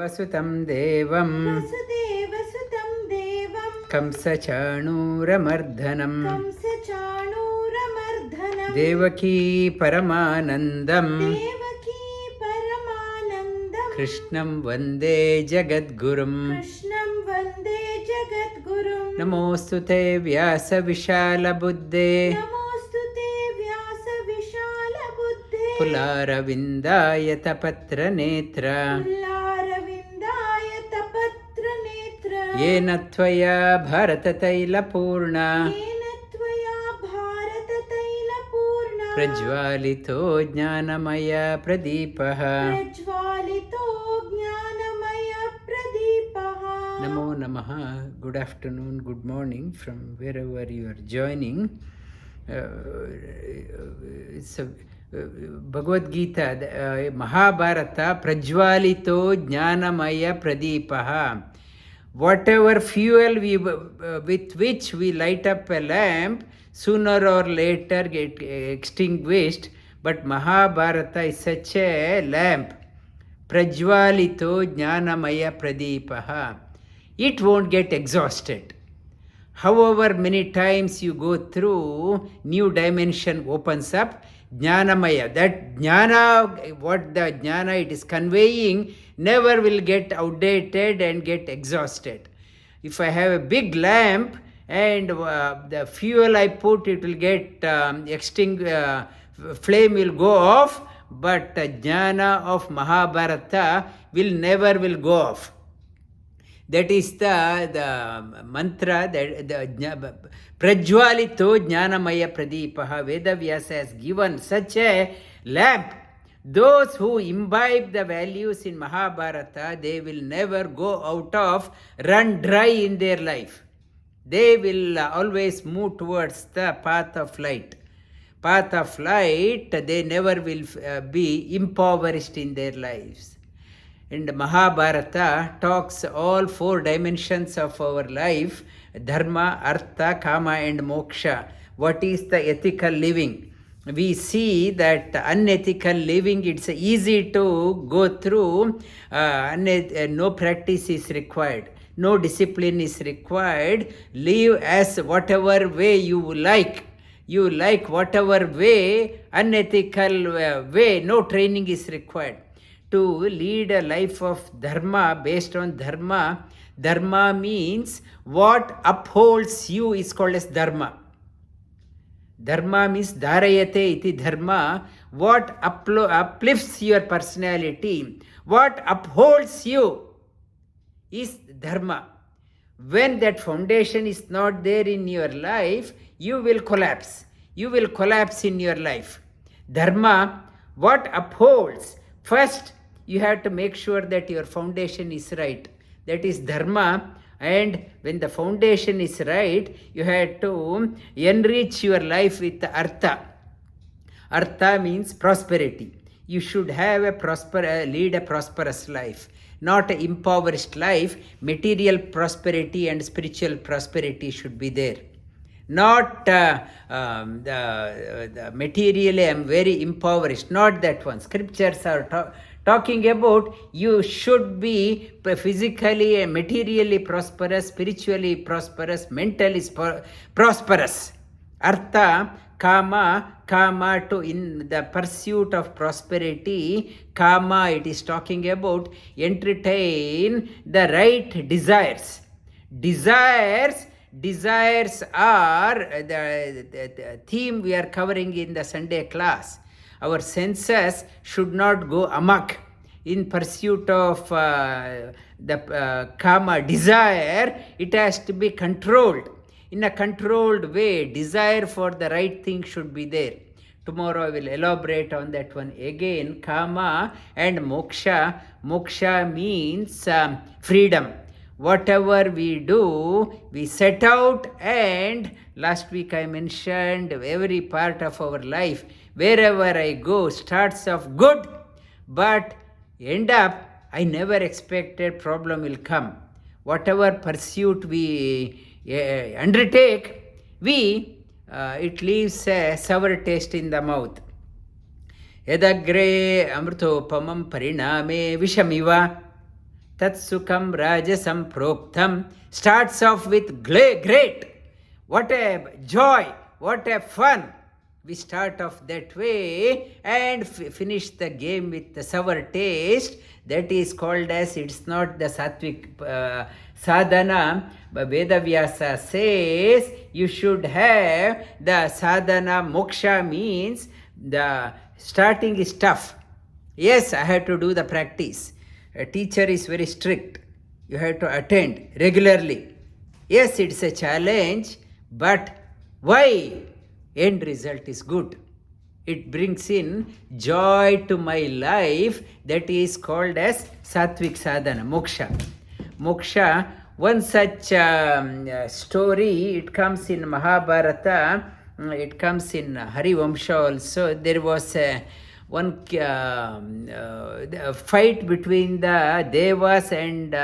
वसुतं देवं वसुदेवसुतं देवं कंसचाणूरमर्दनं कंसचाणूरमर्दनं देवकी परमानन्दं देवकी परमानन्दं कृष्णं वन्दे जगद्गुरुं कृष्णं वन्दे जगद्गुरुं नमोऽस्तु ते व्यासविशालबुद्धे नमोऽस्तु ते व्यासविशालबुद्धे पुलारविन्दाय तपत्रनेत्र पुल्लारविन्दाय तपत्रनेत्र येन त्वया भारततैलपूर्णा येन त्वया भारततैलपूर्णा प्रज्वालितो ज्ञानमय प्रदीपः प्रज्वालितो ज्ञानमय प्रदीपः. Namo Namaha. Good afternoon, good morning from wherever you are joining. It's Bhagavad Gita, Mahabharata, Prajvalito Jnanamaya Pradipaha. Whatever fuel with which we light up a lamp, sooner or later get extinguished. But Mahabharata is such a lamp. Prajvalito Jnanamaya Pradipaha. It won't get exhausted. However many times you go through, new dimension opens up. Jnanamaya, that jnana, what the jnana it is conveying, never will get outdated and get exhausted. If I have a big lamp and the fuel I put, it will get flame will go off, but the jnana of Mahabharata will go off. That is the mantra, the Prajvalito Jnanamaya Pradipaha. Vedavyasa has given such a lamp. Those who imbibe the values in Mahabharata, they will never go run dry in their life. They will always move towards the path of light. Path of light, they never will be impoverished in their lives. And Mahabharata talks all four dimensions of our life: dharma, artha, kama and moksha. What is the ethical living? We see that unethical living, it's easy to go through. No practice is required. No discipline is required. Live as whatever way you like. You like whatever way, unethical way, no training is required. To lead a life of dharma, based on dharma, dharma means what upholds you is called as dharma. Dharma means dharayate iti dharma, what uplifts your personality, what upholds you is dharma. When that foundation is not there in your life, you will collapse. You will collapse in your life. Dharma, what upholds? First, you have to make sure that your foundation is right. That is dharma. And when the foundation is right, you have to enrich your life with artha. Artha means prosperity. You should have lead a prosperous life, not an impoverished life. Material prosperity and spiritual prosperity should be there. Not the materially I am very impoverished, not that one. Scriptures are talking about you should be physically and materially prosperous, spiritually prosperous, mentally prosperous. Artha, kama to in the pursuit of prosperity. Kama, it is talking about entertain the right desires. Desires are the theme we are covering in the Sunday class. Our senses should not go amok in pursuit of the kama, desire. It has to be controlled. In a controlled way, desire for the right thing should be there. Tomorrow I will elaborate on that one again. Kama and moksha. Moksha means freedom. Whatever we do, we set out, and last week I mentioned every part of our life, wherever I go, starts off good, but end up, I never expected problem will come. Whatever pursuit we undertake, it leaves a sour taste in the mouth. Yadagre amrutopamam pariname vishamiva. Tat Sukham Rajasam Proktam starts off with great. What a joy, what a fun. We start off that way and finish the game with the sour taste. That is called as, it's not the sattvic sadhana. But Vedavyasa says you should have the sadhana. Moksha means the starting is tough. Yes, I have to do the practice. A teacher is very strict. You have to attend regularly. Yes, it's a challenge, but why? End result is good. It brings in joy to my life. That is called as sattvic sadhana, moksha. Moksha, one such story, it comes in Mahabharata, it comes in Harivamsha also. There was one fight between the Devas and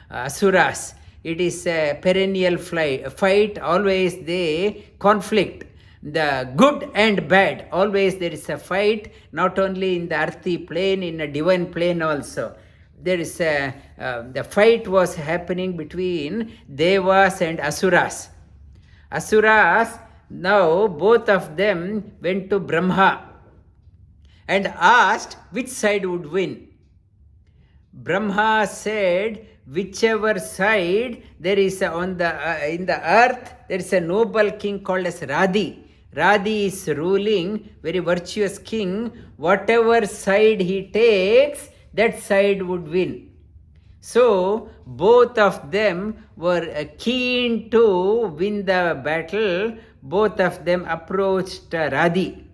Asuras. It is a perennial fight, always they conflict. The good and bad, always there is a fight, not only in the earthly plane, in a divine plane also. There is a, the fight was happening between Devas and Asuras. Asuras, now both of them went to Brahma and asked which side would win. Brahma said, whichever side there is on the in the earth, there is a noble king called as Radhi. Radhi is ruling, very virtuous king. Whatever side he takes, that side would win. So both of them were keen to win the battle. Both of them approached Radhi.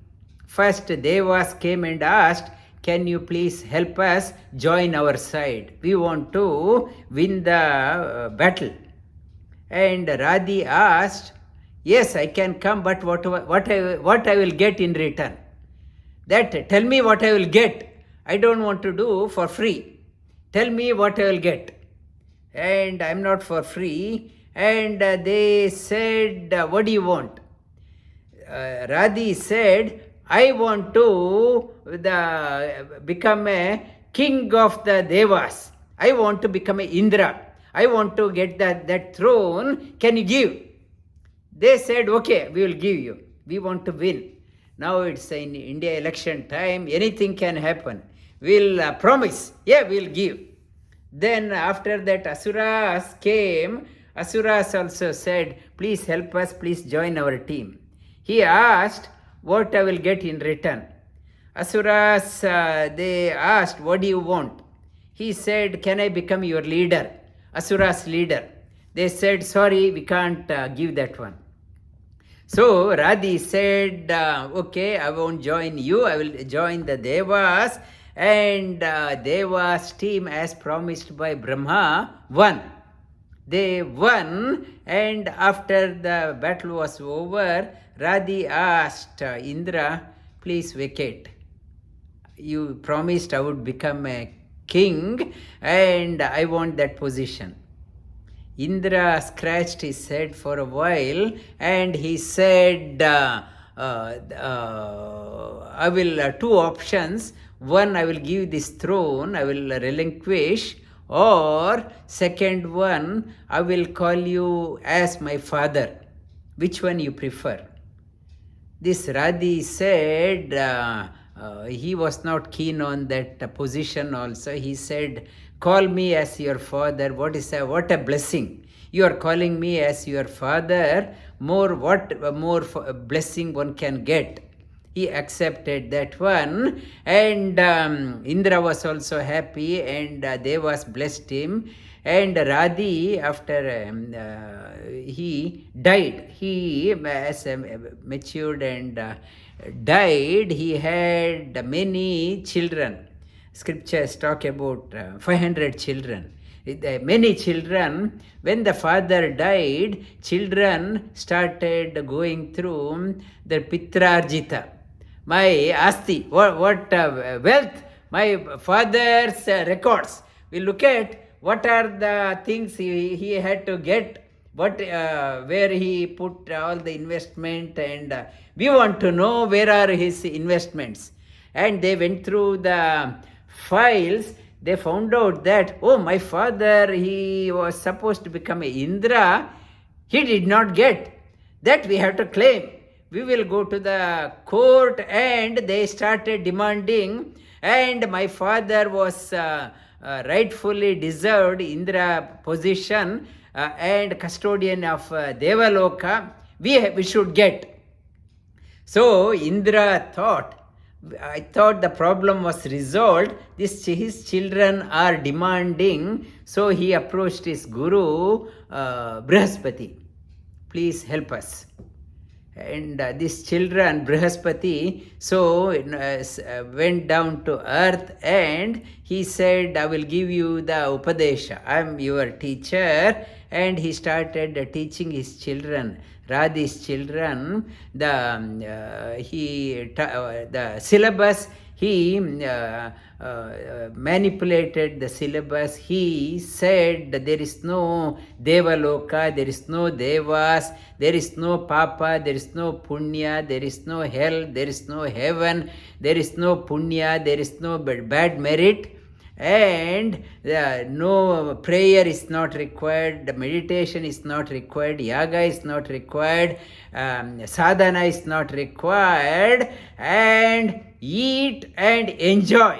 First Devas came and asked, can you please help us join our side? We want to win the battle. And Radhi asked, yes, I can come, but what I will get in return? That, tell me what I will get. I don't want to do for free. Tell me what I will get. And I'm not for free. And they said, what do you want? Radhi said, I want to become a king of the Devas. I want to become a Indra. I want to get that throne. Can you give? They said, okay, we will give you. We want to win. Now it's in India election time. Anything can happen. We'll promise. Yeah, we'll give. Then after that, Asuras came. Asuras also said, please help us. Please join our team. He asked, what I will get in return. Asuras, they asked, what do you want? He said, can I become your leader? Asuras leader. They said, sorry, we can't give that one. So Radhi said, okay, I won't join you. I will join the Devas. And Devas team, as promised by Brahma, won. They won, and after the battle was over, Radhi asked Indra, please vacate. You promised I would become a king, and I want that position. Indra scratched his head for a while, and he said, I will, two options. One, I will give this throne, I will relinquish, or second one, I will call you as my father. Which one you prefer? This Radhi said, he was not keen on that position also. He said, call me as your father. What a blessing. You are calling me as your father. What more blessing one can get? He accepted that one, and Indra was also happy, and Devas blessed him. And Radhi, after he died, he as matured and died, he had many children. Scriptures talk about 500 children. Many children. When the father died, children started going through the Pitrarjita. My asti, what wealth, my father's records. We look at what are the things he had to get, where he put all the investment, and we want to know where are his investments. And they went through the files. they found out that, oh, my father, he was supposed to become a Indra, he did not get. That we have to claim. We will go to the court, and they started demanding, and my father was rightfully deserved Indra position and custodian of Devaloka, we should get. So Indra thought, I thought the problem was resolved. His children are demanding. So he approached his guru, Brihaspati. Please help us. And these children, Brihaspati, went down to earth, and he said, I will give you the Upadesha. I am your teacher. And he started teaching his children, Radhi's children, the syllabus. He manipulated the syllabus. He said that there is no Devaloka, there is no Devas, there is no Papa, there is no Punya, there is no hell, there is no heaven, there is no Punya, there is no bad merit, and no prayer is not required, the meditation is not required, yaga is not required, sadhana is not required, and eat and enjoy.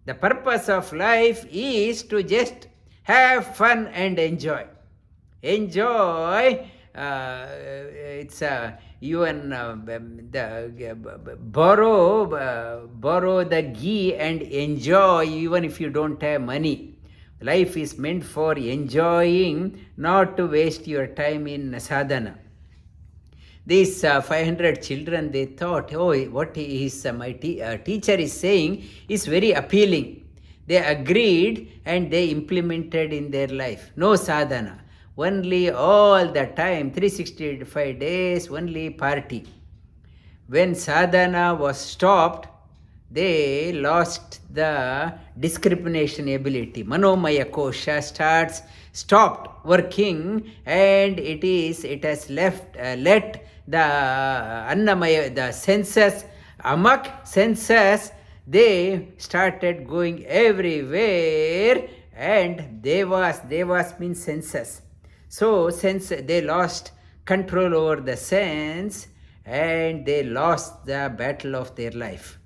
The purpose of life is to just have fun and enjoy. Enjoy. It's even borrow the ghee and enjoy, even if you don't have money. Life is meant for enjoying, not to waste your time in sadhana. These 500 children, they thought, oh, what my teacher is saying is very appealing. They agreed and they implemented in their life. No sadhana. Only all the time, 365 days, only party. When sadhana was stopped, they lost the discrimination ability. Manomaya kosha stopped working, and it has let the annamaya, the senses, amak senses, they started going everywhere, and devas means senses. So they lost control over the sense, and they lost the battle of their life.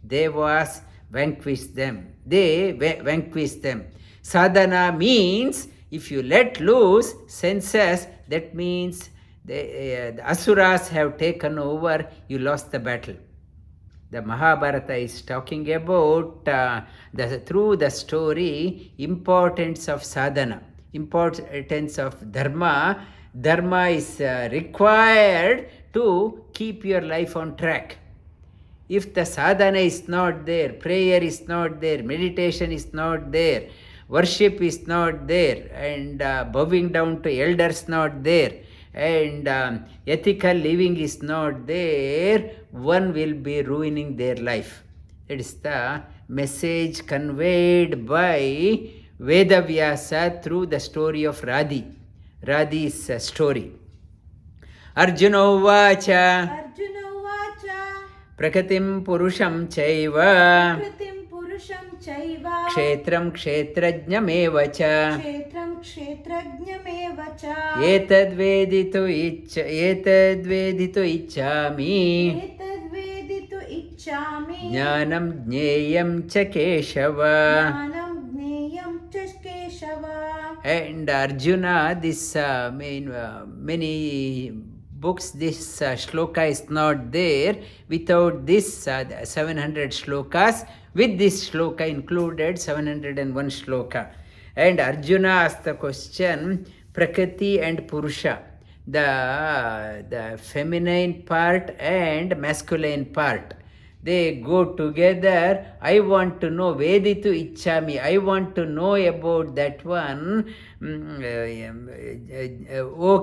Devas vanquished them. They vanquished them. Sadhana means, if you let loose senses, that means the asuras have taken over, you lost the battle. The Mahabharata is talking about, through the story, importance of sadhana, importance of dharma. Dharma is required to keep your life on track. If the sadhana is not there, prayer is not there, meditation is not there, worship is not there, and bowing down to elders not there, and ethical living is not there, one will be ruining their life. That is the message conveyed by Vedavyasa through the story of Radhi's story. Arjuna Uvacha Prakatim Purusham Chaiva Kshetram Kshetrajnameva Cha Etadveditu Ichchami Jnanam Jneyam Cha Keshava. And Arjuna, this many books, this shloka is not there. Without this 700 shlokas, with this shloka included 701 shloka. And Arjuna asked the question, Prakriti and Purusha, the feminine part and masculine part, they go together. I want to know, Veditu Ichchami, I want to know about that one. Oh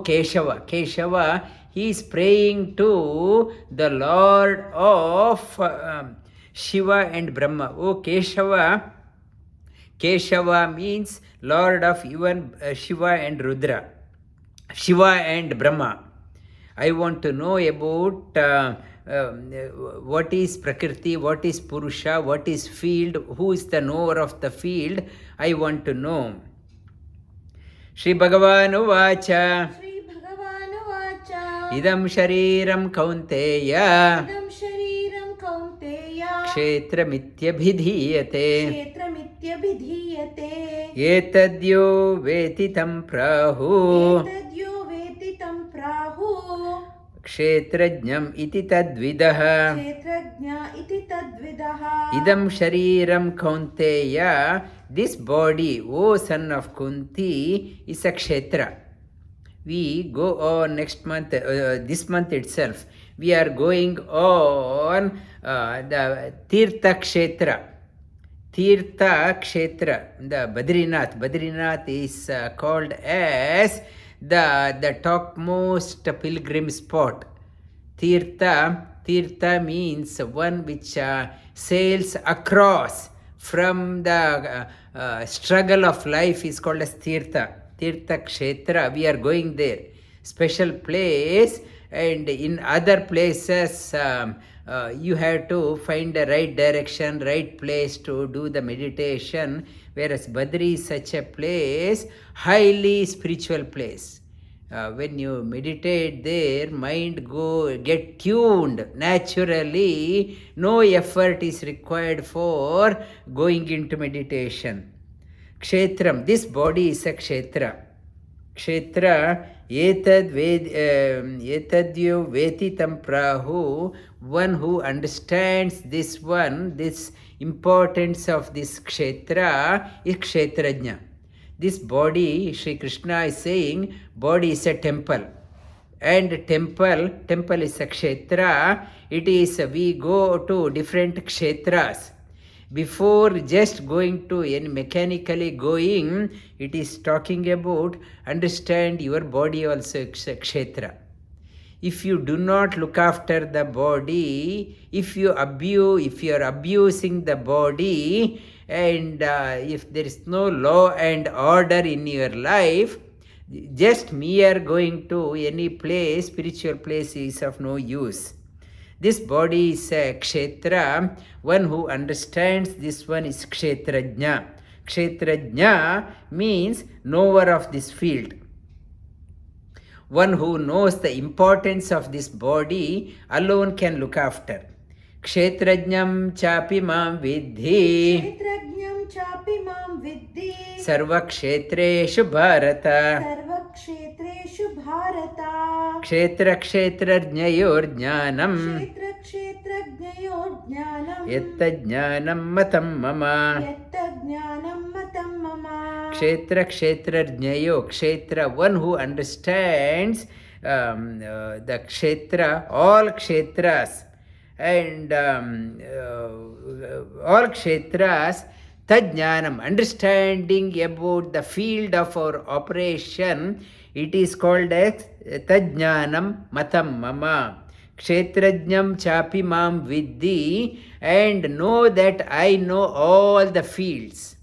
Keshava. Keshava, he is praying to the Lord of Shiva and Brahma. Oh Keshava. Keshava means Lord of even Shiva and Rudra, Shiva and Brahma. I want to know about what is Prakriti, what is Purusha, what is field, who is the knower of the field, I want to know. Shri Bhagavan Uvacha Shri Bhagavan Vacha Idam Shariram Kaunteya Idam Shariram Kaunteya Kshetramityabhidhiyate Kshetramityabhidhiyate Etadyo Vetitam Prahu Etadyo Vetitam Prahu Kshetrajnam iti tadvidah Kshetrajna iti tadvidaha Idam Shariram Kaunteya. This body, O son of Kunti, is a kshetra. We go on next month, this month itself, we are going on the Tirtha Kshetra. Tirtha Kshetra, the Badrinath. Badrinath is called as the topmost pilgrim spot. Tirtha means one which sails across from the struggle of life is called as Tirtha. Tirtha Kshetra, we are going there. Special place, and in other places you have to find the right direction, right place to do the meditation, whereas Badri is such a place, highly spiritual place. When you meditate there, mind get tuned naturally. No effort is required for going into meditation. Kshetram, this body is a kshetra. Kshetra etadyo vetitam prahu. One who understands this importance of this kshetra is kshetrajna. This body, Sri Krishna is saying, body is a temple. And temple is a kshetra. It is, we go to different kshetras. Before just going to any mechanically going, it is talking about understand your body also is a kshetra. If you do not look after the body, if you are abusing the body, and if there is no law and order in your life, just mere going to any place, spiritual place, is of no use. This body is a kshetra. One who understands this one is kshetrajna. Kshetrajna means knower of this field. One who knows the importance of this body alone can look after. Kshetrajnam chapi mam vidhi Kshetrajnam chapi mam vidhi sarva kshetreshu bharata Sarvakshetreshu Bharata kshetra kshetrajnayor jnanam Kshetrajnayor jnanam yatta jnanam matam mama. Yatta jnanam matam mama Kshetra kshetrajnayo. Kshetra, one who understands the kshetra, all kshetras, and all kshetras, tajnanam, understanding about the field of our operation, it is called as tajnanam matam mama. Kshetrajnam chapi mam vidhi, and know that I know all the fields.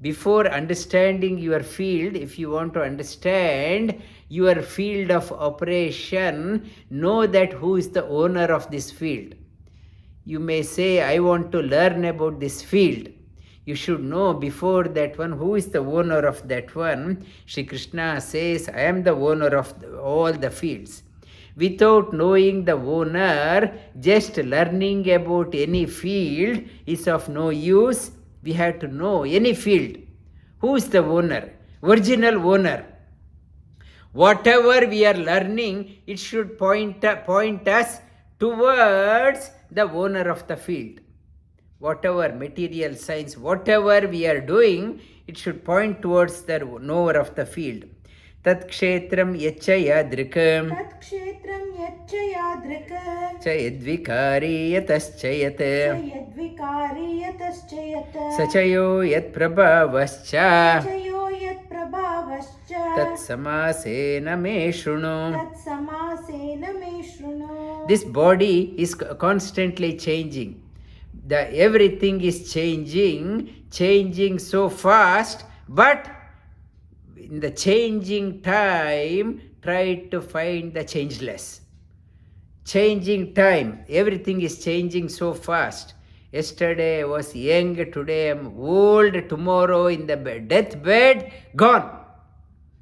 Before understanding your field, if you want to understand your field of operation, know that who is the owner of this field. You may say, I want to learn about this field. You should know before that one who is the owner of that one. Shri Krishna says, I am the owner of all the fields. Without knowing the owner, just learning about any field is of no use. We have to know any field. Who is the owner? Original owner. Whatever we are learning, it should point us towards the owner of the field. Whatever material science, whatever we are doing, it should point towards the knower of the field. Tat kshetram yacha yadrikam Tat kshetram yacha yadrika cha yadvikari yataschayat Yadvikari yataschayat sachayo yat prabhavascha Chayo yat prabhavascha tat samasena me shrunu. Tat samasena me shrunu This body is constantly changing. Everything is changing so fast, but in the changing time, try to find the changeless. changing time. Everything is changing so fast. Yesterday I was young, today I am old, tomorrow in the deathbed, gone.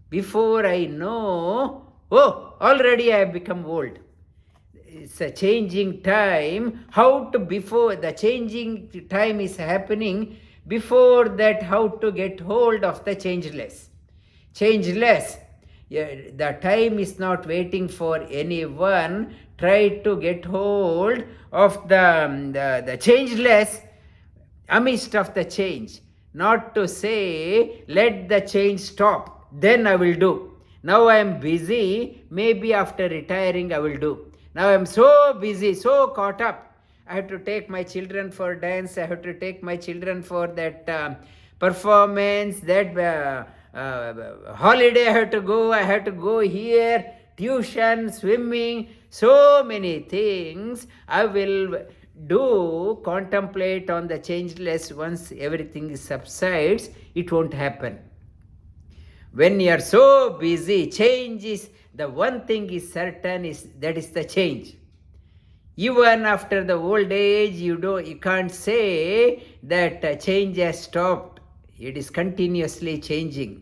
Before I know, oh, already I have become old. It's a changing time. How to, before the changing time is happening, before that, how to get hold of the changeless. Changeless. Yeah, the time is not waiting for anyone. Try to get hold of the changeless amidst of the change. Not to say, let the change stop, then I will do. Now I am busy, maybe after retiring I will do. Now I am so busy, so caught up. I have to take my children for dance, I have to take my children for that performance, that holiday I have to go here, tuition, swimming, so many things I will do. Contemplate on the changeless. Once everything subsides, it won't happen. When you are so busy, change is the one thing is certain, is that is the change. Even after the old age, you can't say that change has stopped. It is continuously changing.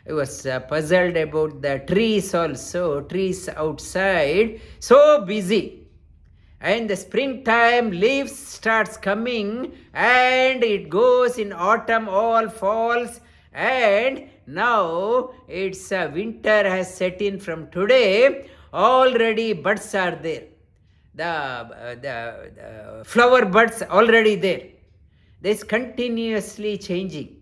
I was puzzled about the trees also. Trees outside, so busy. And the springtime, leaves starts coming, and it goes in autumn, all falls, and now it's winter has set in from today. Already buds are there. The flower buds already there. This continuously changing.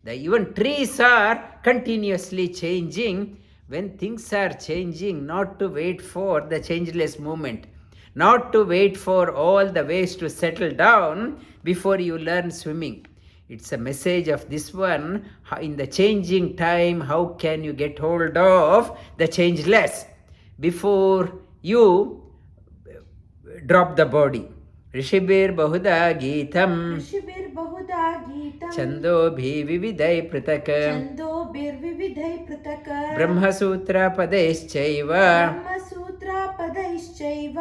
The even trees are continuously changing. When things are changing, not to wait for the changeless moment, not to wait for all the waves to settle down before you learn swimming. It's a message of this one. In the changing time, how can you get hold of the changeless before you drop the body? Rishibir Bahuda Geetam ऋषिभिर् बहुधा गीतम् Chandobhi Vividai Prataka छन्दोभिर्विविधैः पृथक् Brahmasutra Padeschaiva ब्रह्मसूत्रापदैश्चैव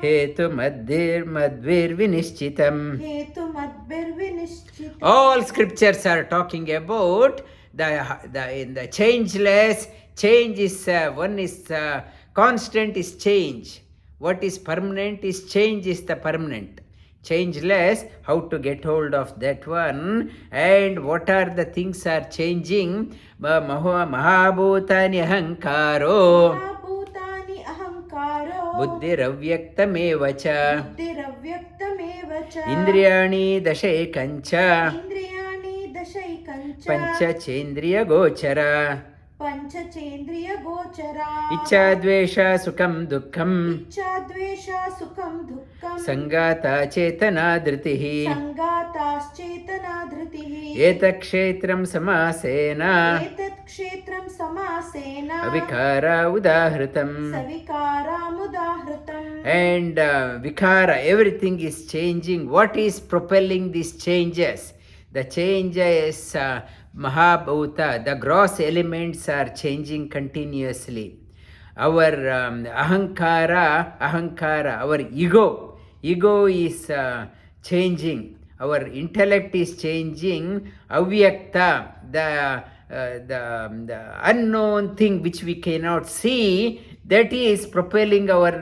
Hetu Madhir Vinischitam. हेतुमद्भिर्विनिश्चितम्. All scriptures are talking about in the changeless. Change is one is constant is change. What is permanent is change is the permanent. Changeless, how to get hold of that one, and what are the things are changing. Mahabhutani ahankaro महाभूतानि अहङ्कारो buddhiravyaktamev cha बुद्धिरव्यक्तमेव च indriyani dashaekancha इन्द्रियाणि दशैकञ्च panchachendriya gochara पञ्चचेन्द्रियगोचरा ichadvesha sukham dukkham इच्छाद्वेषा सुखं दुःखं sangata chetana dhritihi सङ्गाताश्चेतना धृतिः etakshetram samasena एतत् क्षेत्रं समासेन avikara udahritam. सविकारामुदाहृतम्. And vikara, everything is changing. What is propelling these changes? The changes, Mahabhuta, the gross elements are changing continuously. Our ahankara, our ego is changing. Our intellect is changing. Avyakta, the unknown thing which we cannot see, that is propelling our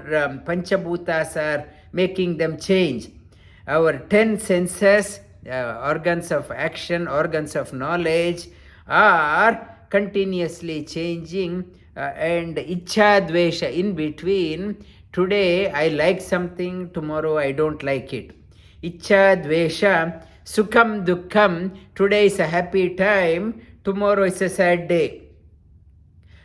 panchabhutas, are making them change. Our 10 senses, organs of action, organs of knowledge, are continuously changing. And ichha dvesha, in between, today I like something, tomorrow I don't like it. Ichha dvesha, sukham dukkham, today is a happy time, tomorrow is a sad day.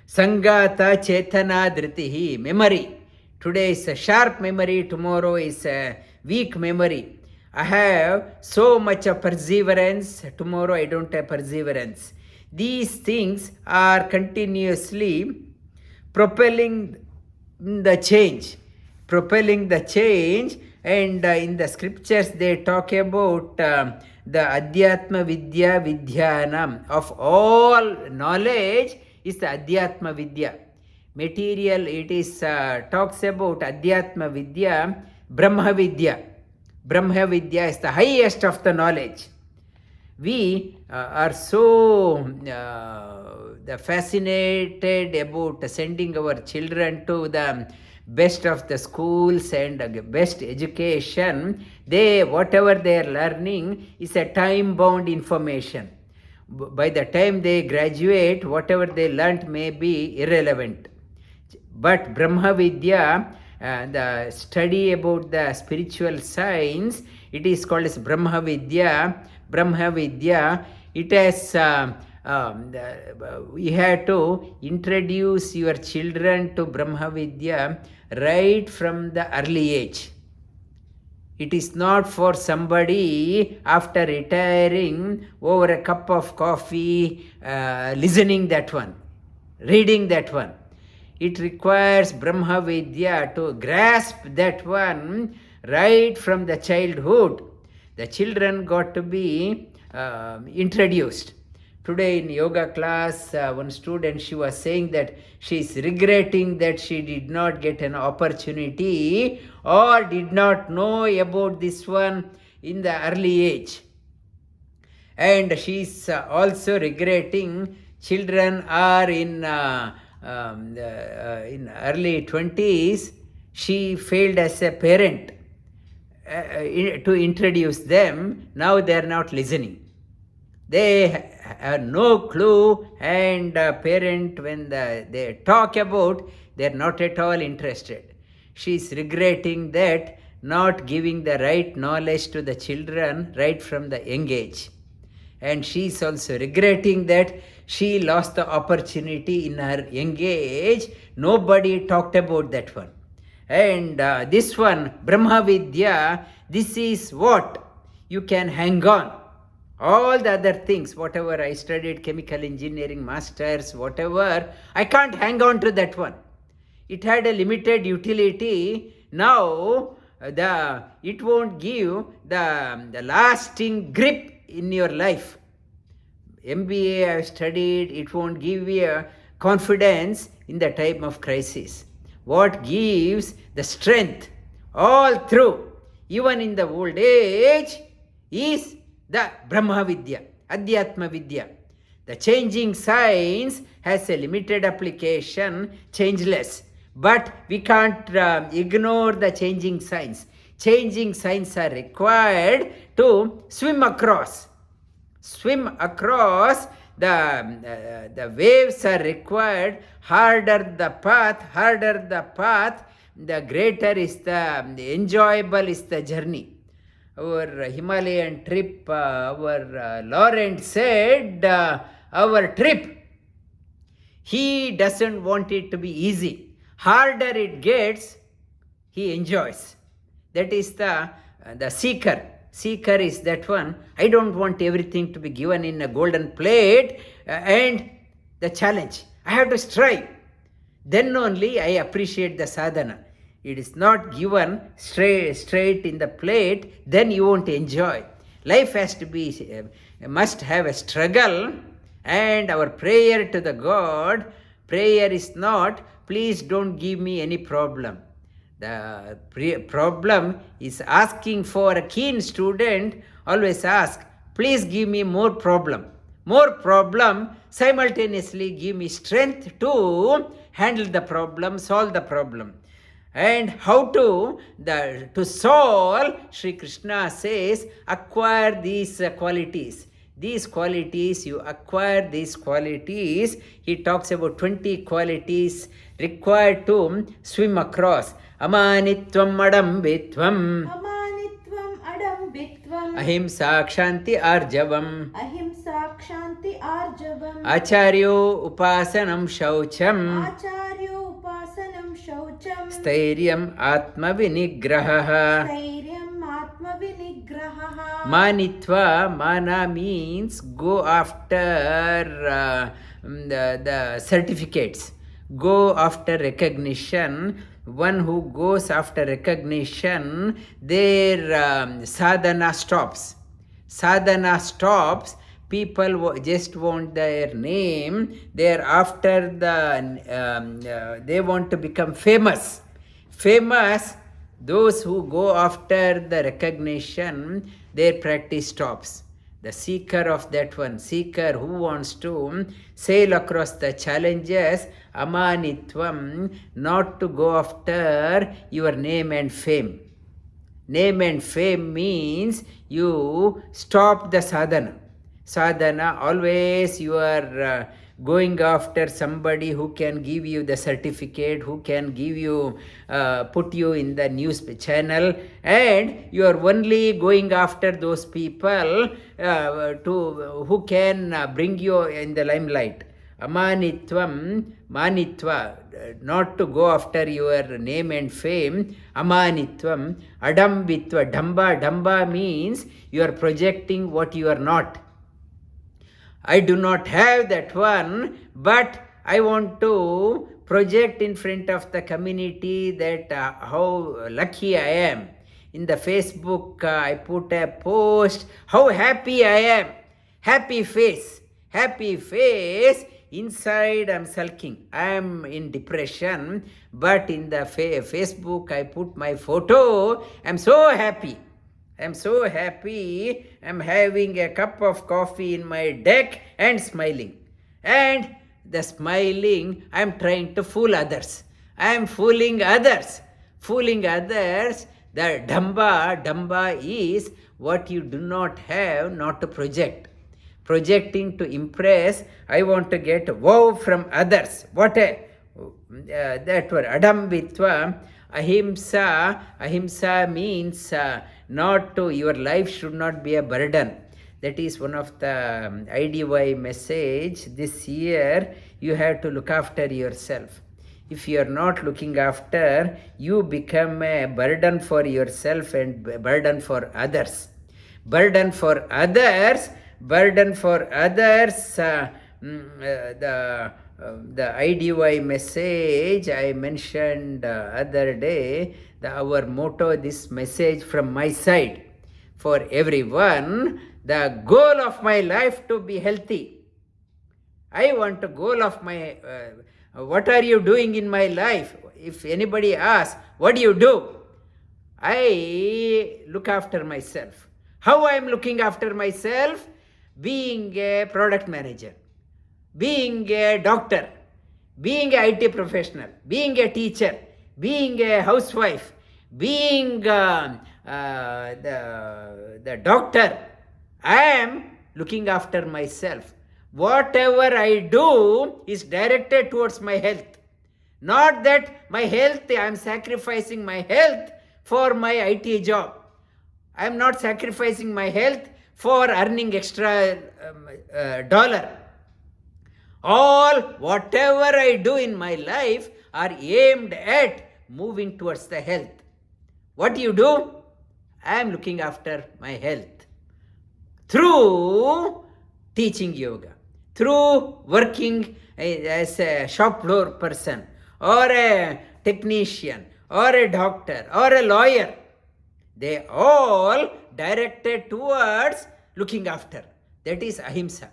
Sangata chetana dhritihi, memory. Today is a sharp memory, tomorrow is a weak memory. I have so much of perseverance, tomorrow I don't have perseverance. These things are continuously propelling the change. And in the scriptures they talk about the Adhyatma Vidya Vidyanam. Of all knowledge is the Adhyatma Vidya. Material, it is talks about Adhyatma Vidya, Brahma Vidya. Brahma Vidya is the highest of the knowledge. We are so fascinated about sending our children to the best of the schools and best education. Whatever they are learning is a time bound information. By the time they graduate, whatever they learnt may be irrelevant. But Brahma Vidya, the study about the spiritual science, it is called as Brahma Vidya. Brahma Vidya, it has, you have to introduce your children to Brahma Vidya right from the early age. It is not for somebody after retiring over a cup of coffee, listening that one, reading that one. It requires Brahma Vidya to grasp that one right from the childhood. The children got to be introduced. Today in yoga class, one student, she was saying that she is regretting that she did not get an opportunity or did not know about this one in the early age. And she is also regretting children are in early 20s. She failed as a parent to introduce them. Now they are not listening. They have no clue, and parent, when they talk about, they are not at all interested. She is regretting that, not giving the right knowledge to the children right from the young age. And she is also regretting that she lost the opportunity in her young age. Nobody talked about that one. And this one, Brahma Vidya, this is what you can hang on. All the other things, whatever I studied, chemical engineering, masters, whatever, I can't hang on to that one. It had a limited utility. Now, it won't give the lasting grip in your life. MBA I studied, it won't give you a confidence in the time of crisis. What gives the strength all through, even in the old age, is the Brahma Vidya, Adhyatma Vidya. The changing science has a limited application, changeless. But we can't ignore the changing science. Changing science are required to swim across. Swim across, the waves are required. Harder the path, the greater is the enjoyable is the journey. Our Himalayan trip, our Laurent said, our trip, he doesn't want it to be easy. Harder it gets, he enjoys. That is the seeker. Seeker is that one. I don't want everything to be given in a golden plate, and the challenge. I have to strive. Then only I appreciate the sadhana. It is not given straight in the plate, then you won't enjoy. Life has to be, must have a struggle, and our prayer to the God, prayer is not, please don't give me any problem. The problem is asking for a keen student, always ask, please give me more problem. More problem, simultaneously give me strength to handle the problem, solve the problem. And how to solve, Sri Krishna says, acquire these qualities. These qualities, you acquire these qualities. He talks about 20 qualities required to swim across. Amanitvam adambitvam. Amanitvam adambitvam. Ahimsa kshanti arjavam. Ahimsa kshanti arjavam. Acharyo upasanam shaucham. Acharyo upasanam shaucham. Stairyam atma vinigraha. Stairyam atma vinigraha. Manitva, mana means go after the certificates. Go after recognition. One who goes after recognition, their sadhana stops. Sadhana stops, People just want their name. They are after they want to become famous. Famous, those who go after the recognition, their practice stops. The seeker of that one, seeker who wants to sail across the challenges, amanitvam, not to go after your name and fame. Name and fame means you stop the sadhana. Sadhana, always you are going after somebody who can give you the certificate, who can give you, put you in the news channel, and you are only going after those people who can bring you in the limelight. Amanitvam, manitva, not to go after your name and fame. Amanitvam, adambitva, damba means you are projecting what you are not. I do not have that one, but I want to project in front of the community that how lucky I am. In the Facebook, I put a post, how happy I am. Happy face. Inside I'm sulking. I'm in depression, but in the Facebook, I put my photo. I'm so happy. I'm having a cup of coffee in my deck and smiling. And the smiling, I'm trying to fool others. I'm fooling others. The damba is what you do not have, not to project. Projecting to impress, I want to get wow from others. What that word, adambitva, ahimsa means not to, your life should not be a burden. That is one of the IDY message. This year, you have to look after yourself. If you are not looking after, you become a burden for yourself and burden for others. The IDY message I mentioned other day, our motto, this message from my side for everyone, the goal of my life to be healthy. I want a goal of my, what are you doing in my life? If anybody asks, what do you do? I look after myself. How I am looking after myself? Being a product manager, being a doctor, being an IT professional, being a teacher, being a housewife, being the doctor. I am looking after myself. Whatever I do is directed towards my health. Not that my health, I am sacrificing my health for my IT job. I am not sacrificing my health for earning extra dollar. All, whatever I do in my life are aimed at moving towards the health. What do you do? I am looking after my health through teaching yoga, through working as a shop floor person, or a technician, or a doctor, or a lawyer. They all directed towards looking after. That is ahimsa.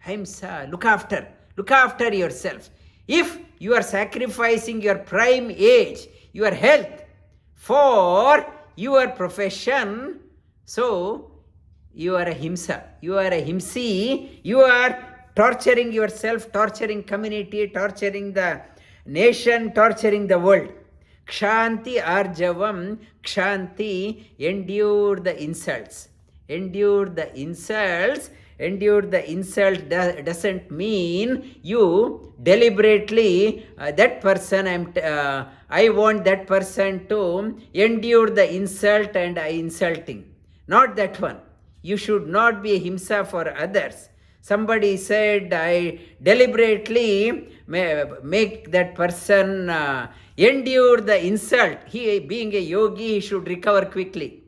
Ahimsa, look after yourself. If you are sacrificing your prime age, your health, for your profession, so you are a himsa, you are a himsi, you are torturing yourself, torturing community, torturing the nation, torturing the world. Kshanti arjavam, kshanti, endure the insults. Endure the insult doesn't mean you deliberately, that person, I want that person to endure the insult and I insulting. Not that one. You should not be a himsa for others. Somebody said, I deliberately make that person endure the insult. He, being a yogi, he should recover quickly.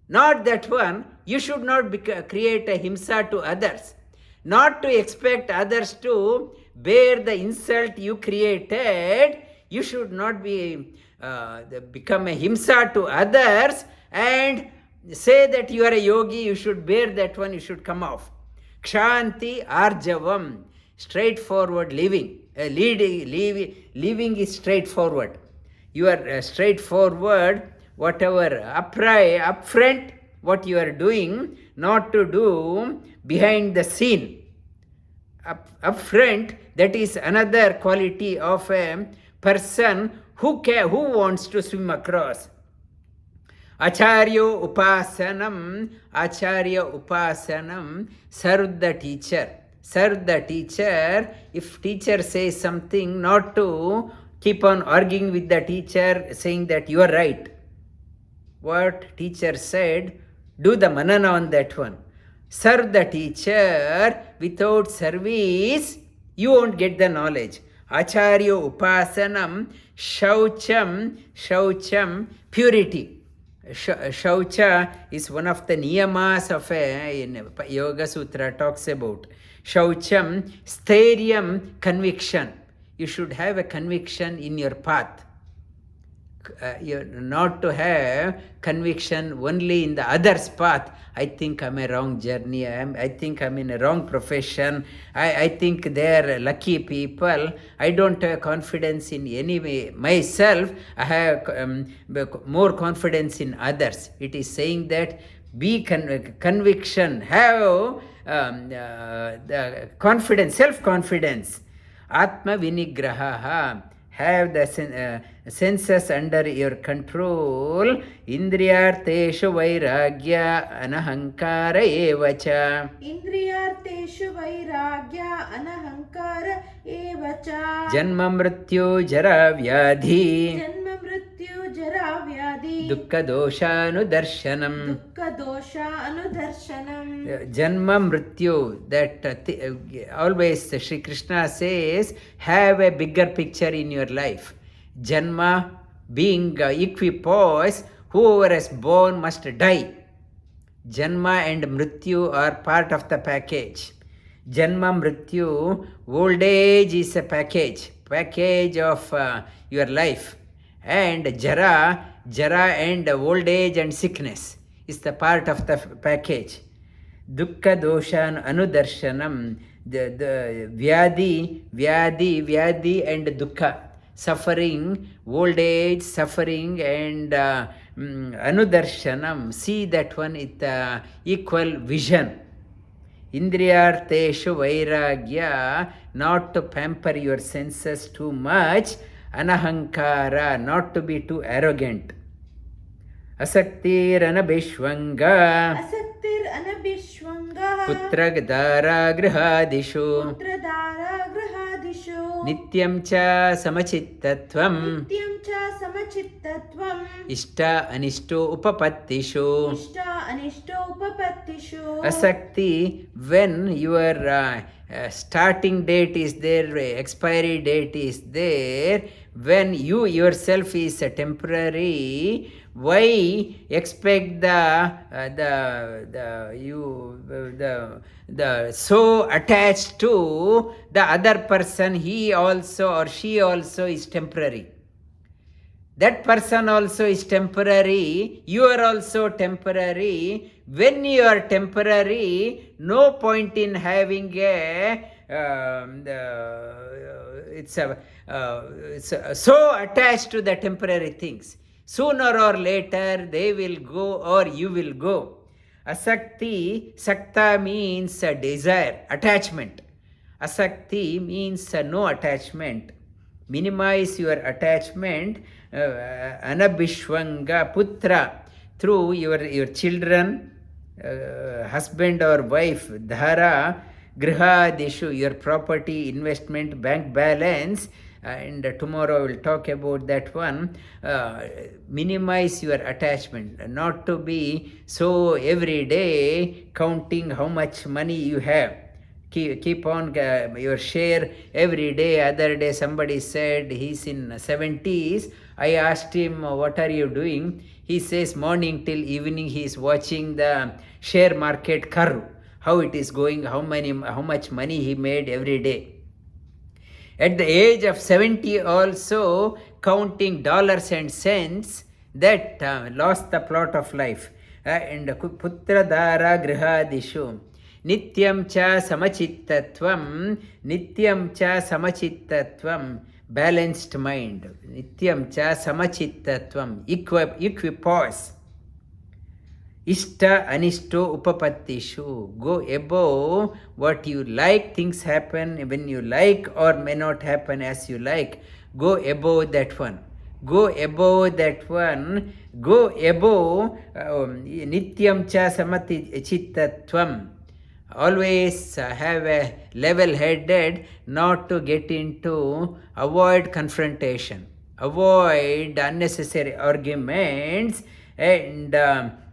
Not that one. You should not create a himsa to others. Not to expect others to bear the insult you created. You should not be become a himsa to others and say that you are a yogi, you should bear that one, you should come off. Kshanti Arjavam, straightforward living. Living is straightforward. You are straightforward, whatever upfront, what you are doing, not to do behind the scene. Upfront, that is another quality of a person who wants to swim across. Acharya upasanam, serve the teacher. Serve the teacher. If teacher says something, not to keep on arguing with the teacher, saying that you are right. What teacher said, do the manana on that one. Serve the teacher. Without service, you won't get the knowledge. Acharya upasanam, shaucham, purity. Shaucha is one of the niyamas of in Yoga Sutra talks about. Shaucham, sthairyam, conviction. You should have a conviction in your path. Not to have conviction only in the other's path. I think I'm a wrong journey. I think I'm in a wrong profession. I think they're lucky people. I don't have confidence in any way myself. I have more confidence in others. It is saying that be conviction, have the confidence, self-confidence. Atma vinigraha. Have the senses under your control. Indriyarteshu vairagya anahankara evacha. Indriyarteshu vairagya anahankara evacha. Janma mrityu jara vyadhi. Janma mrityu jara vyadhi. Dukkha dosha anudarshanam. Dukkha dosha anudarshanam. Janma mrityu, that always Sri Krishna says, have a bigger picture in your life. Janma being equipoise, whoever is born must die. Janma and mrityu are part of the package. Janma mrityu, old age is a package of your life. And jara and old age and sickness is the part of the package. Dukkha doshan anudarshanam, the vyadi and dukkha, suffering, old age, suffering and anudarshanam, see that one with equal vision. Indriyarteshu vairagya, not to pamper your senses too much. Anahankara, not to be too arrogant. Asaktir anabhishvanga. Asaktir anabhishvanga. Putragadara grihadishu. Putradara grihadishu. Nityam cha samachittatvam. Nityam cha samachittatvam. Ishta anishto upapattishu. Ishta anishto upapattishu. Asakti, when your starting date is there, expiry date is there, when you yourself is temporary, why expect the so attached to the other person? He also or she also is temporary. That person also is temporary. You are also temporary. When you are temporary, no point in having it's so attached to the temporary things. Sooner or later, they will go or you will go. Asakti, sakta means desire, attachment. Asakti means no attachment. Minimize your attachment. Anabhishvanga, putra, through your children, husband or wife, dhara, grihadishu, your property, investment, bank balance, and tomorrow I will talk about that one. Minimize your attachment, not to be so every day counting how much money you have. Keep on your share every day. Other day somebody said he's in 70s. I asked him, what are you doing? He says morning till evening he is watching the share market curve, how it is going, how much money he made every day. At the age of 70 also, counting dollars and cents, that lost the plot of life. And putra dara grihadishu. Nityam cha samachittatvam. Nityam cha samachittatvam. Balanced mind. Nityam cha samachittatvam. Equipoise. Ishta anishto upapattishu. Go above what you like. Things happen when you like or may not happen as you like. Go above that one. Go above that one. Go above nityam cha samati chittatvam. Always have a level-headed, not to get into, avoid confrontation, avoid unnecessary arguments, and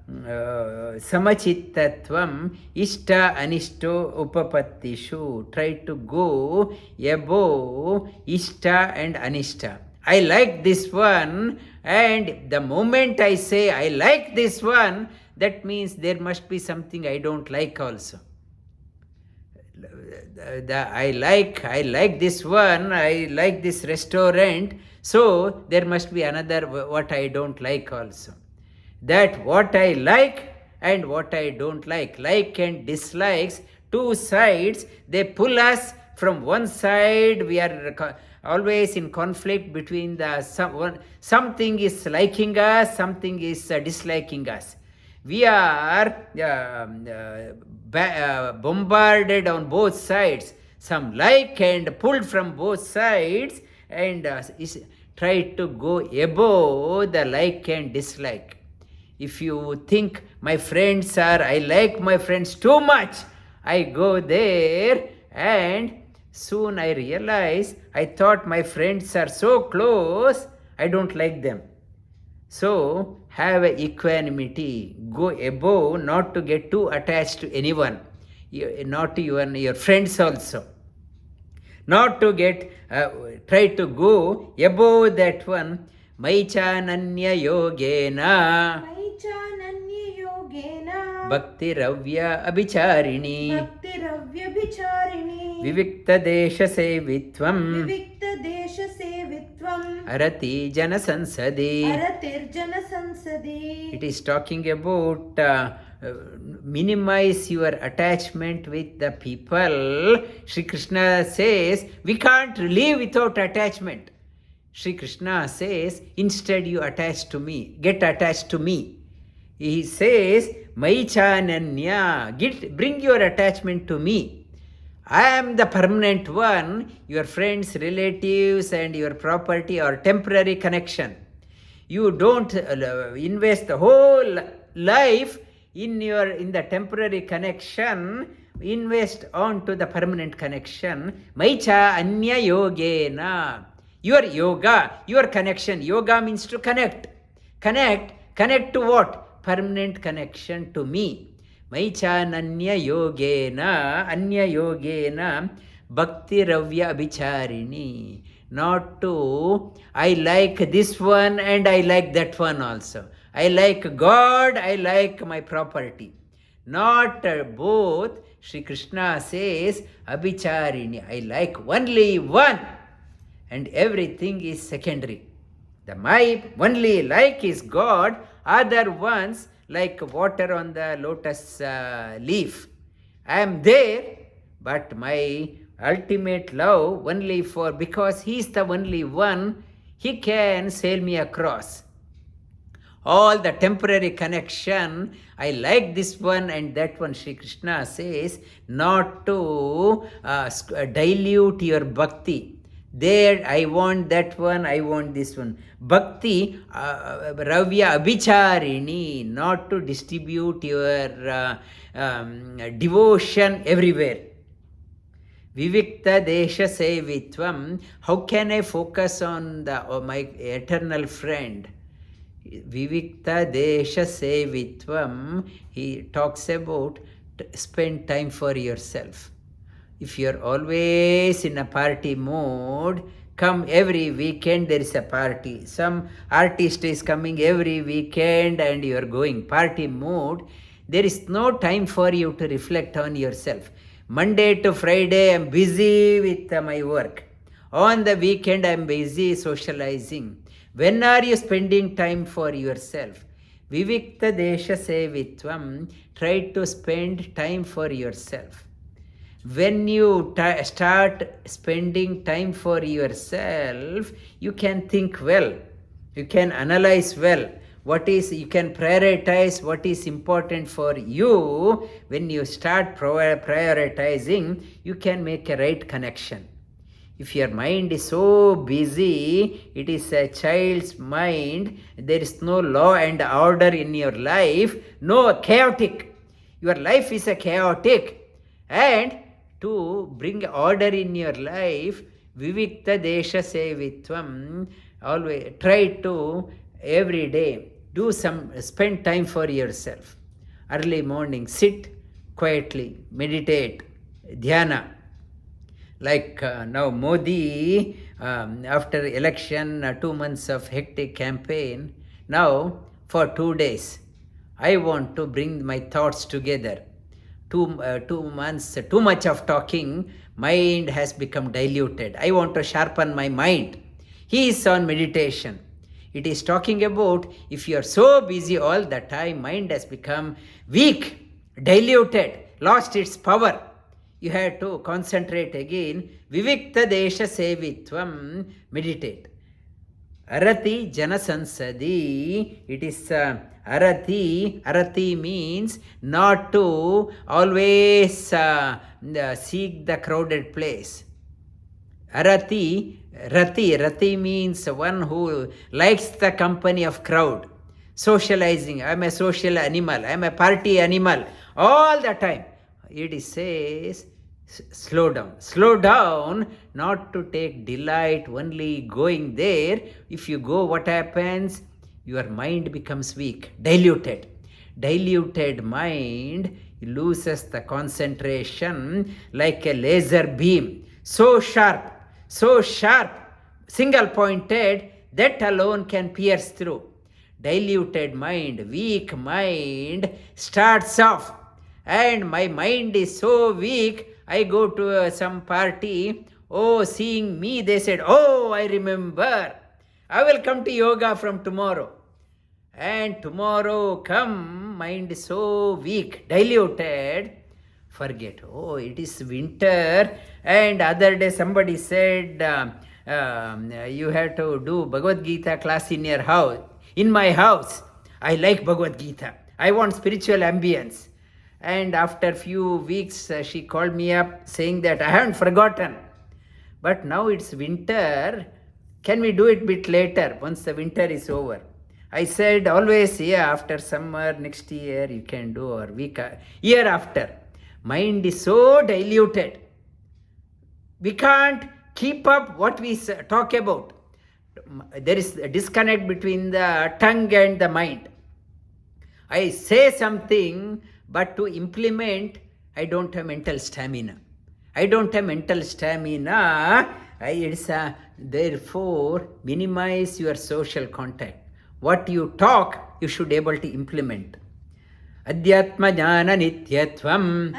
samachittatvam ishta anishto upapattishu. Try to go above ishta and anishta. I like this one, and the moment I say I like this one, that means there must be something I don't like also. I like this one, I like this restaurant, so there must be another what I don't like also. That what I like and what I don't like and dislikes, two sides, they pull us from one side. We are always in conflict between something is liking us, something is disliking us. We are bombarded on both sides, some like and pulled from both sides, and try to go above the like and dislike. If you think my friends are, I like my friends too much, I go there, and soon I realize I thought my friends are so close, I don't like them. So have equanimity, go above, not to get too attached to anyone, not to your friends also. Not to get, try to go above that one. Maichananya yogena. Maichananya yogena. Bhakti ravya abhicharini. Bhakti ravya abhicharini. Vivikta desha sevitvam. Vivikta desha sevitvam. Arati jana sansadi. Aratir jana sansadi. It is talking about minimize your attachment with the people. Sri Krishna says we can't live without attachment. Sri Krishna says instead you attach to me, get attached to me. He says Maichananya, bring your attachment to me. I am the permanent one. Your friends, relatives and your property are temporary connection. You don't invest the whole life in the temporary connection. Invest on to the permanent connection. Maicha anya yogena. Your yoga, your connection. Yoga means to connect. Connect to what? Permanent connection to me. Maichananya yogena, anya yogena, bhakti ravya abhicharini. Not to, I like this one and I like that one also. I like God, I like my property. Not both. Sri Krishna says, abhicharini, I like only one. And everything is secondary. My only like is God, other ones like water on the lotus leaf. I am there, but my ultimate love only because He is the only one, He can sail me across. All the temporary connection, I like this one and that one. Sri Krishna says not to dilute your bhakti. There, I want that one, I want this one. Bhakti, ravya abhicharini, not to distribute your devotion everywhere. Vivikta desha sevitvam. How can I focus on my eternal friend? Vivikta desha sevitvam. He talks about spend time for yourself. If you are always in a party mode, come every weekend there is a party. Some artist is coming every weekend and you are going party mode. There is no time for you to reflect on yourself. Monday to Friday I am busy with my work. On the weekend I am busy socializing. When are you spending time for yourself? Vivikta desha sevitvam. Try to spend time for yourself. When you start spending time for yourself, you can think well, you can analyze well. You can prioritize what is important for you. When you start prioritizing, you can make a right connection. If your mind is so busy, it is a child's mind, there is no law and order in your life, no, chaotic. Your life is a chaotic. And to bring order in your life, vivikta desha sevitvam, always try to every day spend time for yourself. Early morning, sit quietly, meditate, dhyana. Like now Modi, after election, 2 months of hectic campaign, now for 2 days, I want to bring my thoughts together. 2 months, too much of talking, mind has become diluted. I want to sharpen my mind. He is on meditation. It is talking about if you are so busy all the time, mind has become weak, diluted, lost its power. You have to concentrate again. Vivikta desha sevitvam, meditate. Arati jana sansadi. It is arati. Arati means not to always seek the crowded place. Rati means one who likes the company of crowd. Socializing. I am a social animal. I am a party animal. All the time. It says, slow down. Slow down, not to take delight only going there. If you go, what happens? Your mind becomes weak, diluted. Diluted mind loses the concentration like a laser beam. So sharp, single pointed, that alone can pierce through. Diluted mind, weak mind starts off. And my mind is so weak, I go to some party. Oh, seeing me, they said, oh, I remember. I will come to yoga from tomorrow. And tomorrow come, mind is so weak, diluted, forget. Oh, it is winter. And other day somebody said, you have to do Bhagavad Gita class in your house. In my house, I like Bhagavad Gita. I want spiritual ambience. And after few weeks, she called me up saying that I haven't forgotten. But now it's winter. Can we do it a bit later once the winter is over? I said always, yeah, after summer, next year you can do, or year after. Mind is so diluted. We can't keep up what we talk about. There is a disconnect between the tongue and the mind. I say something, but to implement, I don't have mental stamina. Therefore, minimize your social contact. What you talk, you should be able to implement. Adhyatma jnana nityatvam.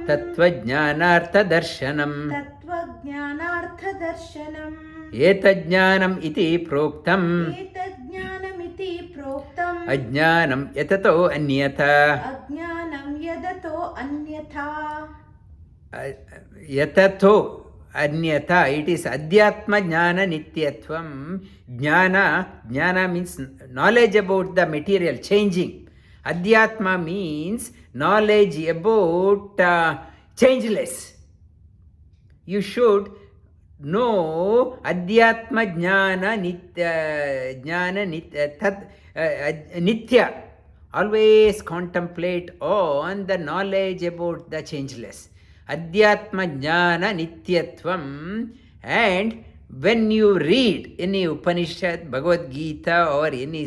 Tattva jnanartha darshanam. Etajnanam iti proktam. Ajnanam yatato anyata. Yatato anyata. It is adhyatma jnana nityatvam. Jnana means knowledge about the material changing. Adhyatma means knowledge about changeless. You should know adhyatma jnana nitya. Always contemplate on the knowledge about the changeless. Adhyatma jnana nityatvam. And when you read any Upanishad, Bhagavad Gita, or any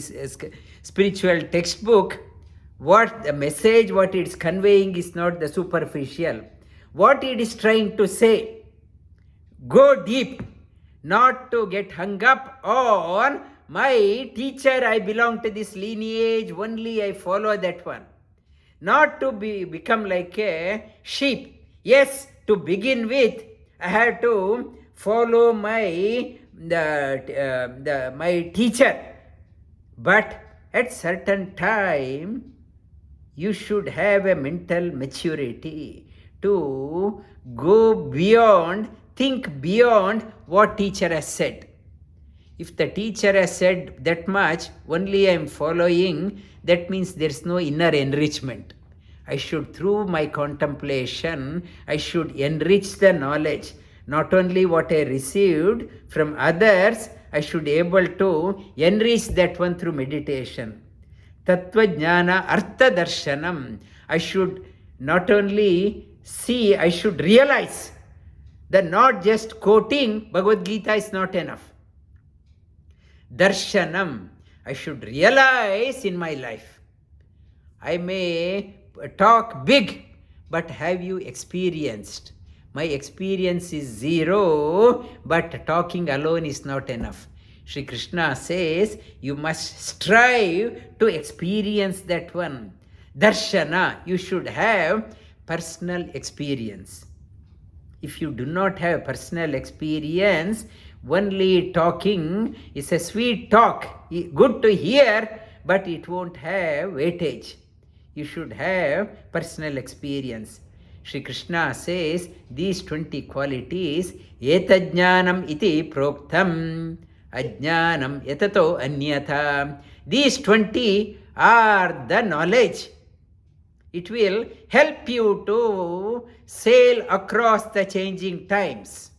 spiritual textbook, what the message, what it's conveying is not the superficial. What it is trying to say, go deep, not to get hung up on my teacher, I belong to this lineage, only I follow that one. Not to become like a sheep. Yes, to begin with, I have to follow my teacher. But at certain time, you should have a mental maturity to go beyond, think beyond what teacher has said. If the teacher has said that much, only I am following, that means there is no inner enrichment. I should, through my contemplation, I should enrich the knowledge. Not only what I received from others, I should be able to enrich that one through meditation. Tattva jnana artha darshanam. I should not only see, I should realize that not just quoting Bhagavad Gita is not enough. Darshanam. I should realize in my life. I may talk big, but have you experienced? My experience is zero, but talking alone is not enough. Sri Krishna says, you must strive to experience that one. Darshana, you should have personal experience. If you do not have personal experience, only talking is a sweet talk, good to hear, but it won't have weightage. You should have personal experience. Sri Krishna says these 20 qualities, etajnanam iti proktam, ajnanam yatato anyatha. These 20 are the knowledge. It will help you to sail across the changing times.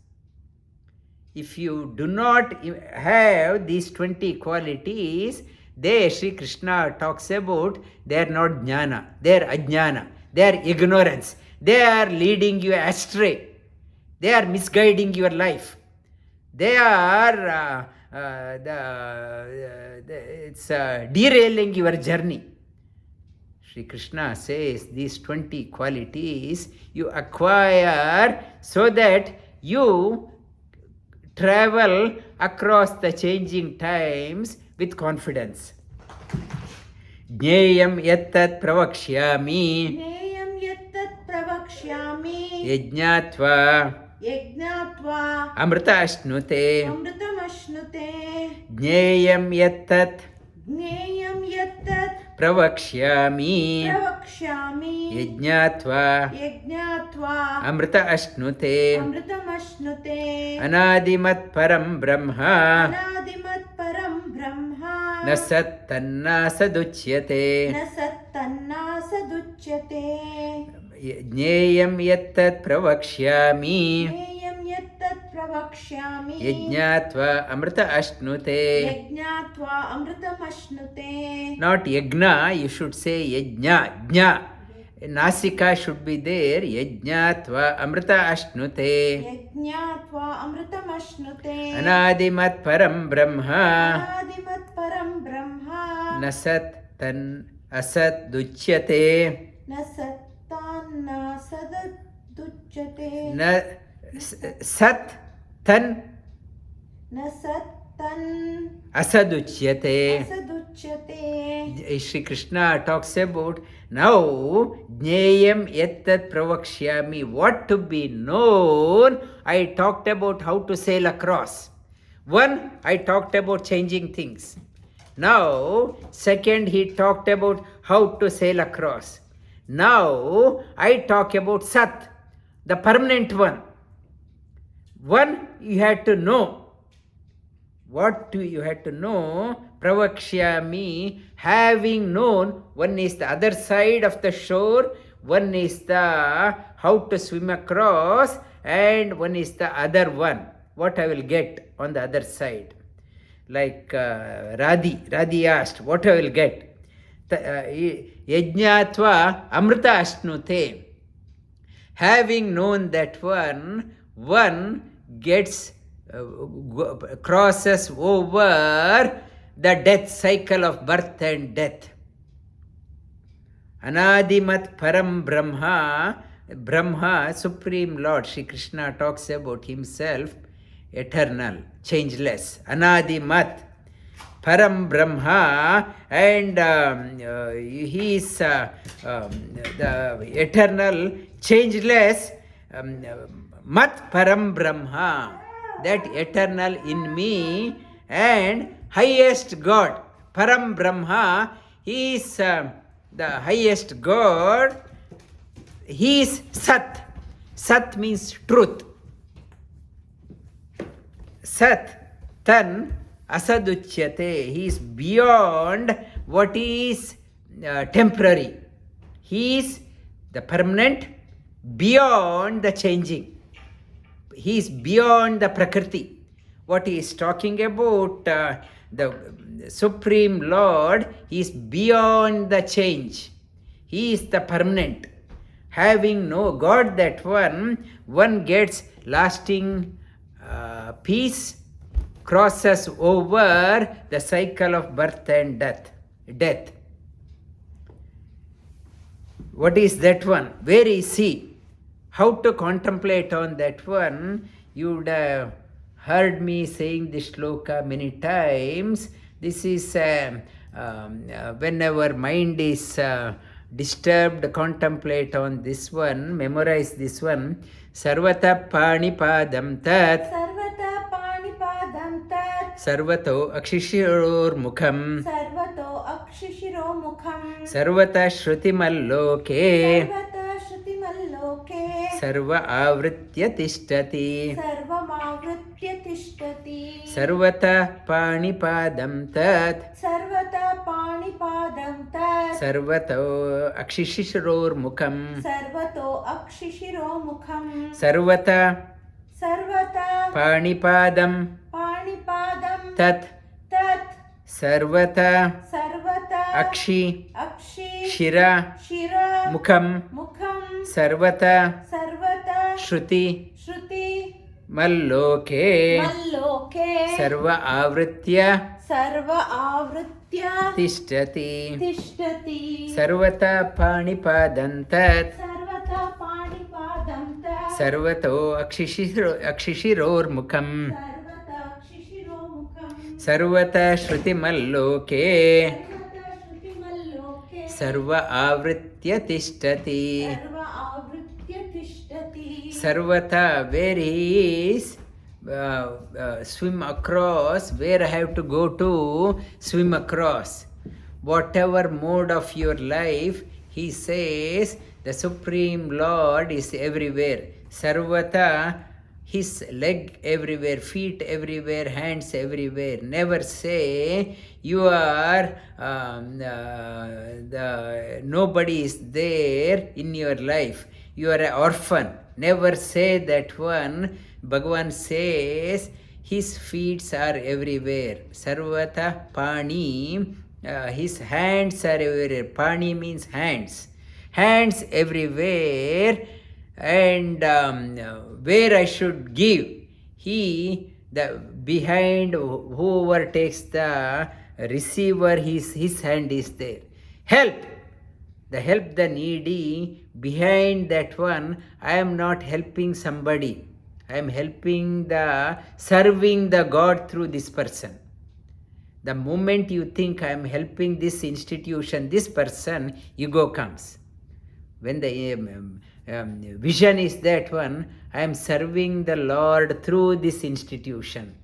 If you do not have these 20 qualities, there Sri Krishna talks about they are not jnana, they are ajnana, they are ignorance, they are leading you astray, they are misguiding your life, they are derailing your journey. Sri Krishna says these 20 qualities you acquire so that you travel across the changing times with confidence. Jneyam yattat pravakshyami. Jneyam yattat pravakshyami. Yajnatva. Yajnatva. Amrita ashnute. Amritam ashnute. Jneyam yattat. Jneyam yattat. Pravakshyami. Pravakshyami. Yajnatva. Yajnatva. Amrita ashnute. Amritam ashnute. Anadimat param brahma. Anadimat param brahma. Na sattanna saduchyate. Na sattanna saduchyate. Jneyam yattat pravakshyami. Jneyam yattat pravakshyami. Yajnatva amrita ashnute. Yajnatva amritam ashnute. Not yajna, you should say yajna, jna. Nasika should be there. Yajnatva amrita ashnute. Yajnatva amritam ashnute. Anadimat param brahma. Anadimat param brahma. Nasat tan asat duchyate. Na sattanna saduchyate. Na sat tan Na sattan asaduchyate. asaduchyate. Sri Krishna talks about now jneyam yattat pravakshyami, what to be known. I talked about how to sail across. One, I talked about changing things. Now, second, he talked about how to sail across. Now, I talk about Sat, the permanent one. One, you had to know. What do you had to know? Pravakshyami, having known, one is the other side of the shore, one is the how to swim across, and one is the other one, what I will get on the other side. Like Radhi asked, what I will get. Yajnatva amrita ashnute. Having known that one gets crosses over the death cycle of birth and death. Anadimat param brahma. Brahma, Supreme Lord, Sri Krishna talks about himself, eternal, changeless. Anadimat param brahma, and he is the eternal, changeless, mat param brahma, that eternal in me, and highest God. Param Brahma, he is the highest God. He is Sat. Sat means truth. Sat, Tan, Asaduchyate. He is beyond what is temporary. He is the permanent, beyond the changing. He is beyond the Prakriti. What he is talking about, the Supreme Lord, he is beyond the change. He is the permanent. Having no God, that one gets lasting peace, crosses over the cycle of birth and death. What is that one? Where is he? How to contemplate on that one? You would have heard me saying this sloka many times. This is when our mind is disturbed, contemplate on this one, memorize this one. Sarvata panipadam tat. Sarvata panipadam tat. Sarvato akshishiror mukham. Sarvato akshishiro mukham. Sarvata shrutimaloke. Sarvata shrutimaloke. Sarva avritya tishtati. Sarvamavritya tishtati. Sarvata panipadam tat. Sarvata panipadam tat. Sarvato akshishiror mukham. Sarvato akshishiro mukham. Sarvata Sarvata panipadam panipadam tat. tat. Sarvata Sarvata akshi akshi shira shira mukham. mukham. Sarvata Sarvata shruti shruti malloke. malloke. Sarva avritya Sarva avritya tishtati. tishtati. Sarvata panipadam tat. Sarvata panipadam tat. Sarvato akshishiror mukham. Sarvata akshishiro mukham. Sarvata shrutimaloke. Sarvata shrutimaloke. Sarva avritya tishtati. Sarva avritya tishtati. Sarvata, where he is, swim across, where I have to go to swim across. Whatever mode of your life, he says, the Supreme Lord is everywhere. Sarvata, his leg everywhere, feet everywhere, hands everywhere. Never say you are nobody is there in your life. You are an orphan. Never say that one. Bhagavan says his feet are everywhere. Sarvata pani, his hands are everywhere. Pani means hands. Hands everywhere. And where I should give, he, the behind whoever takes the receiver, his hand is there. Help the needy. Behind that one, I am not helping somebody. I am serving the God through this person. The moment you think I am helping this institution, this person, ego comes. When the vision is that one, I am serving the Lord through this institution.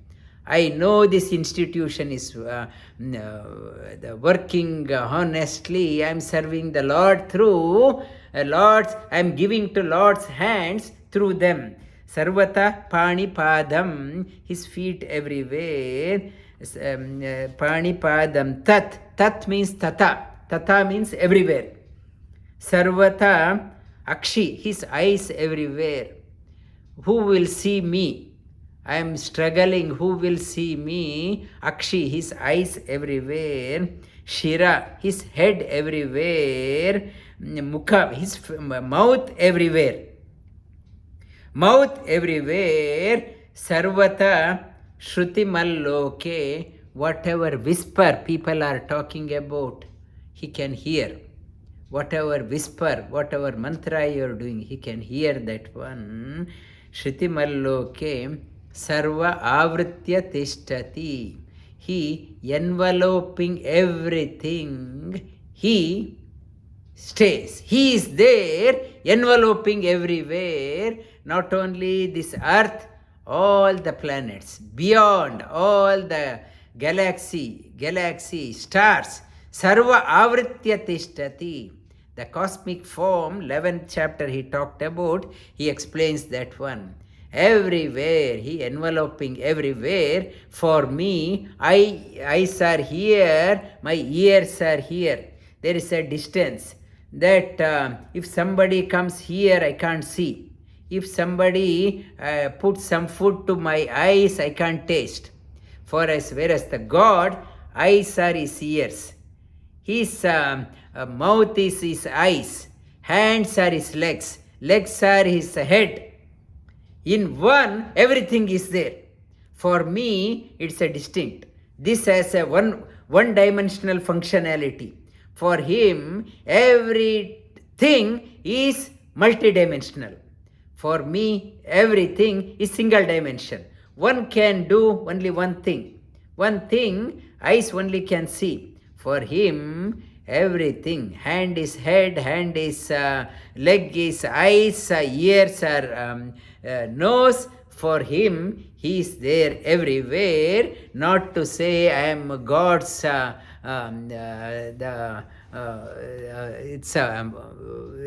I know this institution is working honestly. I am serving the Lord through Lord's. I am giving to Lord's hands through them. Sarvata pani padam, his feet everywhere. Pani padam tat. Tat means tata. Tata means everywhere. Sarvata akshi, his eyes everywhere. Who will see me? I am struggling. Who will see me? Akshi, his eyes everywhere. Shira, his head everywhere. Mukha, his mouth everywhere. Mouth everywhere. Sarvata shruti malloke, whatever whisper people are talking about, he can hear. Whatever whisper, whatever mantra you are doing, he can hear that one. Shruti malloke. Sarva avritya tishtati. He enveloping everything. He stays. He is there, enveloping everywhere. Not only this earth, all the planets, beyond all the galaxy, stars, sarva avritya tishtati. The cosmic form, 11th chapter he talked about, he explains that one. Everywhere, he enveloping everywhere. For me, eyes are here, my ears are here. There is a distance that if somebody comes here, I can't see. If somebody puts some food to my eyes, I can't taste. For us, whereas the God, eyes are his ears. His mouth is his eyes, hands are his legs, legs are his head. In one, everything is there. For me, it's a distinct. This has a one-dimensional functionality. For him, everything is multidimensional. For me, everything is single dimension. One can do only one thing. One thing, eyes only can see. For him, everything. Hand is head, hand is leg is eyes, ears are nose. For him, he is there everywhere. Not to say I am God's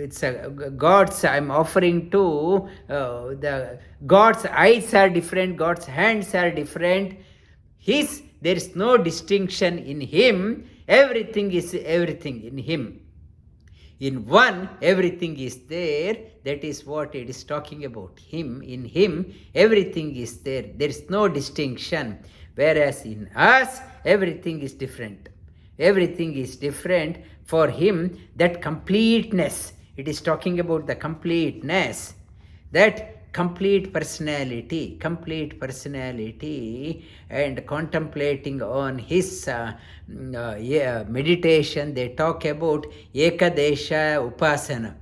it's a God's, I'm offering to the God's eyes are different, God's hands are different. There is no distinction in him. Everything is everything in him. In one, everything is there. That is what it is talking about. Him, in him, everything is there. There is no distinction. Whereas in us, everything is different. Everything is different. For him, that completeness, it is talking about the completeness, that complete personality, and contemplating on his meditation, they talk about Ekadesha Upasana.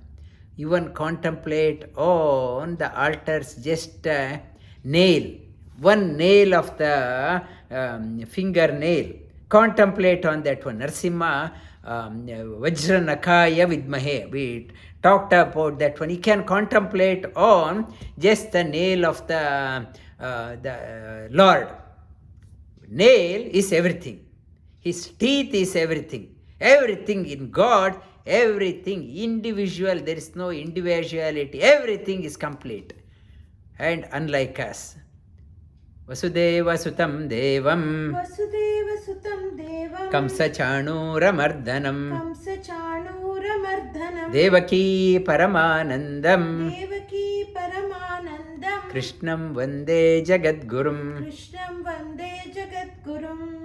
Even contemplate on the altars, just nail, one nail of the fingernail. Contemplate on that one. Narsimha Vajranakaya Vidmahe. We talked about that one. You can contemplate on just the nail of the Lord. Nail is everything. His teeth is everything. Everything in God, everything individual. There is no individuality. Everything is complete and unlike us. Vasudeva Sutam Devam. Vasudeva Sutam Devam. Kamsa Chanuramardanam. Kamsa Chanuramardanam. Devaki Paramanandam. Devaki Paramanandam. Krishnam Vande Jagadgurum. Krishnam Vande Jagadgurum.